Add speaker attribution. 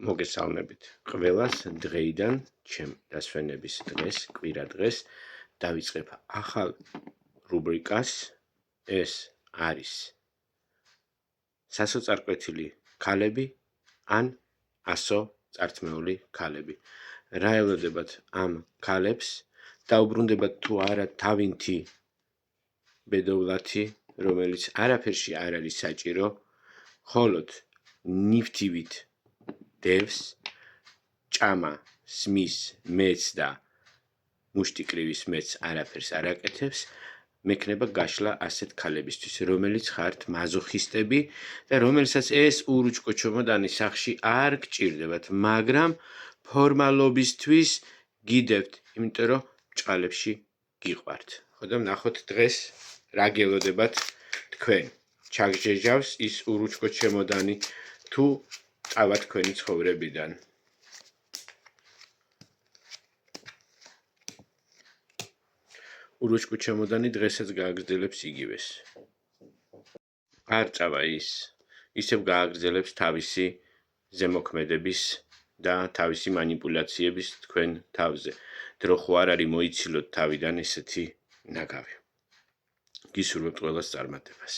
Speaker 1: მოგესალმებით ყველას დღეიდან ჩემ დასვენების დღეს, კვირა დღეს დავიწყებ ახალ რუბრიკას. ეს არის სასოწარკვეთილი ქალები ან ასო წართმეული ქალები. რა ელოდებათ ამ ქალებს? დაუბრუნდებათ თუ არა თავინთი ბედოვლათი, რომელიც არაფერში არ არის საჭირო, ხოლოდ ნიფთივით დევს, ჭამა სმის მეც და მუშტიკრივის მეც არაფერს არ აკეთებს, მექნება გაშლა ასეთ ქალებისთვის, რომელიც ხართ მაზოხისტები და რომელსაც ეს ურუჭკო ჩომოდანი სახში არ გჭირდებათ, მაგრამ ფორმალობისთვის გიდევთ, იმიტომ რომ ჭყალებში გიყვართ. ხოდამ ნახოთ დღეს რა გელოდებათ თქვენ. ჩაგჟეჟავს ის ურუჭკო ჩემოდანი თუ წავა თქვენი ცხოვრებიდან. ურუჭკო ჩემოდანი დღესაც გააგრძელებს იგივეს. არ წავა ის, ისევ გააგრძელებს თავისი ზემოქმედების და თავისი მანიპულაციების თქვენ თავზე. დრო ხო არ არის მოიცილოთ თავიდან ესეთი ნაგავი. გისურვებთ ყველას წარმატებას.